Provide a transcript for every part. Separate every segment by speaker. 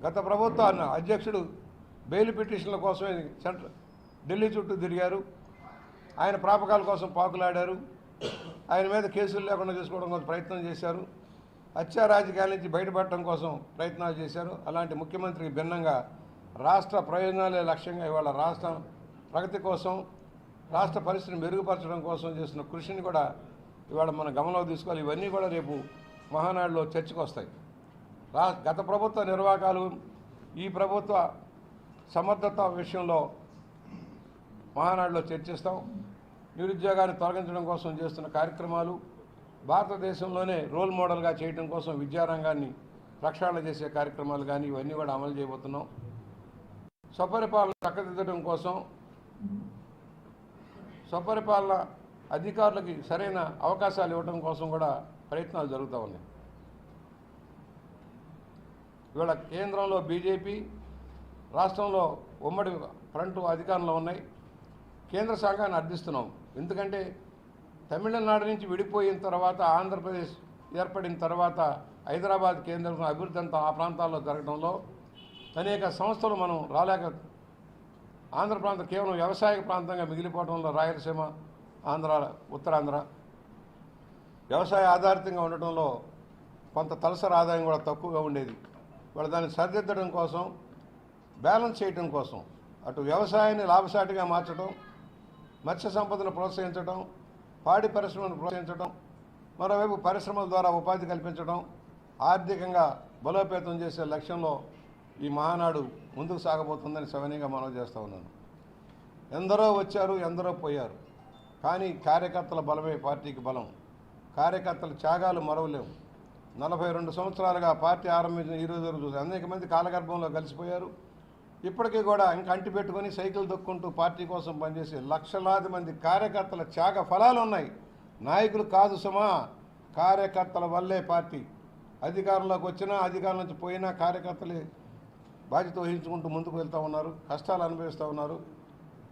Speaker 1: గత ప్రభుత్వ అధ్యక్షుడు బెయిల్ పిటిషన్ల కోసమే ఢిల్లీ చుట్టూ తిరిగారు. ఆయన ప్రాపకాల కోసం పాకులాడారు. ఆయన మీద కేసులు లేకుండా చేసుకోవడం కోసం ప్రయత్నం చేశారు. హత్యా రాజకీయాల నుంచి బయటపడటం కోసం ప్రయత్నాలు చేశారు. అలాంటి ముఖ్యమంత్రికి భిన్నంగా రాష్ట్ర ప్రయోజనాలే లక్ష్యంగా ఇవాళ రాష్ట్ర ప్రగతి కోసం, రాష్ట్ర పరిస్థితిని మెరుగుపరచడం కోసం చేసిన కృషిని కూడా ఇవాళ మనం గమనంలో తీసుకోవాలి. ఇవన్నీ కూడా రేపు మహానాడులో చర్చకు వస్తాయి. గత ప్రభుత్వ నిర్వాహకాలు, ఈ ప్రభుత్వ సమర్థత విషయంలో మహానాడులో చర్చిస్తాం. నిరుద్యోగాన్ని తొలగించడం కోసం చేస్తున్న కార్యక్రమాలు, భారతదేశంలోనే రోల్ మోడల్గా చేయడం కోసం విద్యారంగాన్ని ప్రక్షాళన చేసే కార్యక్రమాలు కానీ ఇవన్నీ కూడా అమలు చేయబోతున్నాం. స్వపరిపాలన చక్కదిద్దడం కోసం, స్వపరిపాలన అధికారులకి సరైన అవకాశాలు ఇవ్వడం కోసం కూడా ప్రయత్నాలు జరుగుతూ ఉన్నాయి. ఇవాళ కేంద్రంలో బీజేపీ, రాష్ట్రంలో ఉమ్మడి ఫ్రంట్ అధికారంలో ఉన్నాయి. కేంద్ర సంఘాన్ని అర్థిస్తున్నాం. ఎందుకంటే తమిళనాడు నుంచి విడిపోయిన తర్వాత, ఆంధ్రప్రదేశ్ ఏర్పడిన తర్వాత హైదరాబాద్ కేంద్రం అభివృద్ధి అంతా ఆ ప్రాంతాల్లో జరగడంలో అనేక సంస్థలు మనం రాలేక, ఆంధ్ర ప్రాంతం కేవలం వ్యవసాయ ప్రాంతంగా మిగిలిపోవడంలో రాయలసీమ, ఆంధ్ర, ఉత్తరాంధ్ర వ్యవసాయ ఆధారితంగా ఉండటంలో కొంత తలసరి ఆదాయం కూడా తక్కువగా ఉండేది. వాళ్ళు దాన్ని సరిదిద్దడం కోసం, బ్యాలెన్స్ చేయడం కోసం అటు వ్యవసాయాన్ని లాభసాటిగా మార్చడం, మత్స్య సంపదను ప్రోత్సహించడం, పాడి పరిశ్రమను ప్రోత్సహించడం, మరోవైపు పరిశ్రమల ద్వారా ఉపాధి కల్పించడం, ఆర్థికంగా బలోపేతం చేసే లక్ష్యంలో ఈ మహానాడు ముందుకు సాగబోతుందని సవినీయంగా మనవి చేస్తూ ఉన్నాను. ఎందరో వచ్చారు, ఎందరో పోయారు, కానీ కార్యకర్తల బలమే పార్టీకి బలం. కార్యకర్తల త్యాగాలు మరవలేవు. 42 సంవత్సరాలుగా పార్టీ ఆరంభించిన ఈ రోజు చూసి అనేక మంది కాలగర్భంలో కలిసిపోయారు. ఇప్పటికీ కూడా ఇంకా అంటి పెట్టుకొని సైకిల్ దొక్కుంటూ పార్టీ కోసం పనిచేసే లక్షలాది మంది కార్యకర్తల త్యాగ ఫలాలు ఉన్నాయి. నాయకులు కాదు సుమా, కార్యకర్తల వల్లే పార్టీ అధికారంలోకి వచ్చినా, అధికారం నుంచి పోయినా కార్యకర్తలే బాధ్యత వహించుకుంటూ ముందుకు వెళ్తూ ఉన్నారు, కష్టాలు అనుభవిస్తూ ఉన్నారు.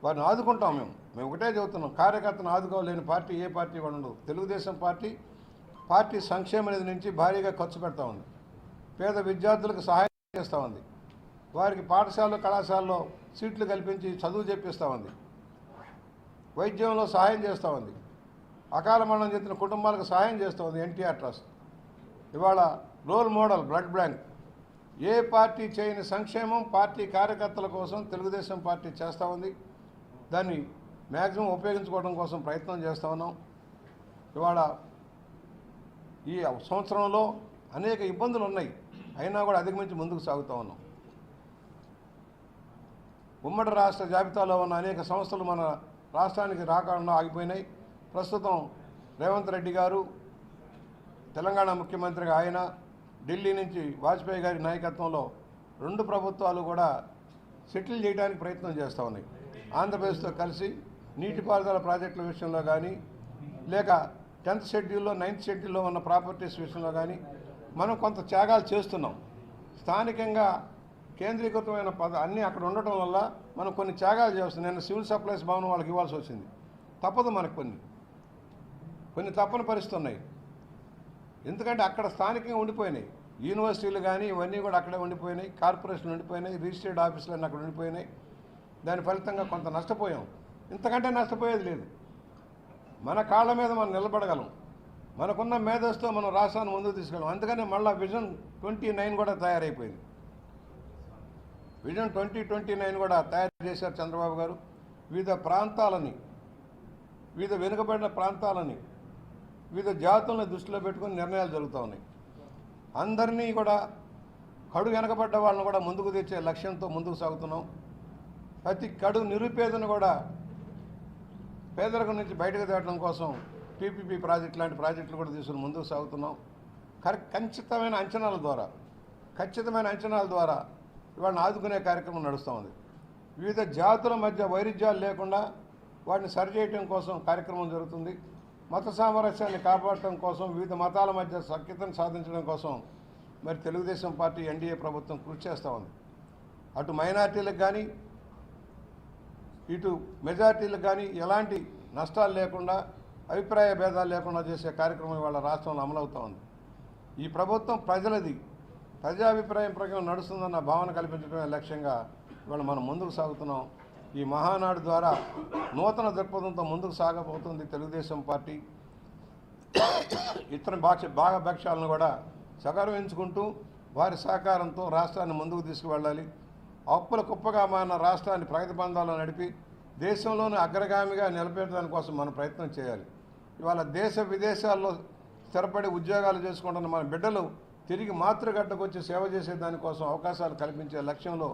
Speaker 1: వారిని ఆదుకుంటాం. మేము ఒకటే చెబుతున్నాం, కార్యకర్తను ఆదుకోలేని పార్టీ ఏ పార్టీ కూడా ఉండదు. తెలుగుదేశం పార్టీ సంక్షేమ నిధి నుంచి భారీగా ఖర్చు పెడతా ఉంది. పేద విద్యార్థులకు సహాయం చేస్తూ ఉంది. వారికి పాఠశాలలో, కళాశాలలో సీట్లు కల్పించి చదువు చెప్పిస్తూ ఉంది. వైద్యంలో సహాయం చేస్తూ ఉంది. అకాల మరణం చెందిన కుటుంబాలకు సహాయం చేస్తూ ఉంది ఎన్టీఆర్ ట్రస్ట్. ఇవాళ రోల్ మోడల్ బ్లడ్ బ్యాంక్. ఏ పార్టీ చేయని సంక్షేమం పార్టీ కార్యకర్తల కోసం తెలుగుదేశం పార్టీ చేస్తూ ఉంది. దాన్ని మ్యాక్సిమం ఉపయోగించుకోవడం కోసం ప్రయత్నం చేస్తూ ఉన్నాం. ఇవాళ ఈ సంవత్సరంలో అనేక ఇబ్బందులు ఉన్నాయి, అయినా కూడా అధిగమించి ముందుకు సాగుతూ ఉన్నాం. ఉమ్మడి రాష్ట్ర జాబితాలో ఉన్న అనేక సంస్థలు మన రాష్ట్రానికి రాకుండా ఆగిపోయినాయి. ప్రస్తుతం రేవంత్ రెడ్డి గారు తెలంగాణ ముఖ్యమంత్రిగా ఆయన, ఢిల్లీ నుంచి వాజ్పేయి గారి నాయకత్వంలో 2 ప్రభుత్వాలు కూడా సెటిల్ చేయడానికి ప్రయత్నం చేస్తూ ఉన్నాయి. ఆంధ్రప్రదేశ్తో కలిసి నీటిపారుదల ప్రాజెక్టుల విషయంలో కానీ, లేక 10th షెడ్యూల్లో 9th షెడ్యూల్లో ఉన్న ప్రాపర్టీస్ విషయంలో కానీ మనం కొంత త్యాగాలు చేస్తున్నాం. స్థానికంగా కేంద్రీకృతమైన అన్నీ అక్కడ ఉండటం వల్ల మనం కొన్ని త్యాగాలు చేస్తున్నాం. నేను సివిల్ సప్లైస్ భవనం వాళ్ళకి ఇవ్వాల్సి వచ్చింది. తప్పదు, మనకు కొన్ని తప్పని పరిస్థితులు ఉన్నాయి. ఎందుకంటే అక్కడ స్థానికంగా ఉండిపోయినాయి. యూనివర్సిటీలు కానీ ఇవన్నీ కూడా అక్కడే ఉండిపోయినాయి. కార్పొరేషన్లు ఉండిపోయినాయి. రిజిస్టర్డ్ ఆఫీసులన్నీ అక్కడ ఉండిపోయినాయి. దాని ఫలితంగా కొంత నష్టపోయాం. ఇంతకంటే నష్టపోయేది లేదు. మన కాళ్ళ మీద మనం నిలబడగలం. మనకున్న మేధస్తో మనం రాష్ట్రాన్ని ముందుకు తీసుకెళ్ళం. అందుకని మళ్ళీ విజన్ 29 కూడా తయారైపోయింది. విజన్ 2029 కూడా తయారు చేశారు చంద్రబాబు గారు. వివిధ ప్రాంతాలని, వివిధ వెనుకబడిన ప్రాంతాలని, వివిధ జాతులను దృష్టిలో పెట్టుకుని నిర్ణయాలు జరుగుతూ ఉన్నాయి. అందరినీ కూడా, కడు వెనకబడ్డ వాళ్ళని కూడా ముందుకు తెచ్చే లక్ష్యంతో ముందుకు సాగుతున్నాం. ప్రతి కడు నిరుపేదను కూడా పేదరికం నుంచి బయటకు తేవడం కోసం పీపీపీ ప్రాజెక్టు లాంటి ప్రాజెక్టులు కూడా తీసుకుని ముందుకు సాగుతున్నాం. ఖచ్చితమైన అంచనాల ద్వారా ఇవాళని ఆదుకునే కార్యక్రమం నడుస్తూ ఉంది. వివిధ జాతుల మధ్య వైరుధ్యాలు లేకుండా వాటిని సరిచేయడం కోసం కార్యక్రమం జరుగుతుంది. మత సామరస్యాన్ని కాపాడటం కోసం, వివిధ మతాల మధ్య సఖ్యతను సాధించడం కోసం మరి తెలుగుదేశం పార్టీ ఎన్డీఏ ప్రభుత్వం కృషి చేస్తూ ఉంది. అటు మైనార్టీలకు కానీ, ఇటు మెజార్టీలకు కానీ ఎలాంటి నష్టాలు లేకుండా, అభిప్రాయ భేదాలు లేకుండా చేసే కార్యక్రమం ఇవాళ రాష్ట్రంలో అమలవుతూ ఉంది. ఈ ప్రభుత్వం ప్రజలది. ప్రజాభిప్రాయం ప్రకారం నడుస్తుందన్న భావన కల్పించడమే లక్ష్యంగా ఇవాళ మనం ముందుకు సాగుతున్నాం. ఈ మహానాడు ద్వారా నూతన దృక్పథంతో ముందుకు సాగబోతుంది తెలుగుదేశం పార్టీ. ఇతర భాగపక్షాలను కూడా సగర్వించుకుంటూ వారి సహకారంతో రాష్ట్రాన్ని ముందుకు తీసుకువెళ్ళాలి. అప్పుల కుప్పగా మారిన రాష్ట్రాన్ని ప్రగతి బంధాల్లో నడిపి దేశంలోనే అగ్రగామిగా నిలబెట్టడానికి కోసం మనం ప్రయత్నం చేయాలి. ఇవాళ దేశ విదేశాల్లో స్థిరపడి ఉద్యోగాలు చేసుకుంటున్న మన బిడ్డలు తిరిగి మాతృగడ్డకు వచ్చి సేవ చేసే దానికోసం అవకాశాలు కల్పించే లక్ష్యంలో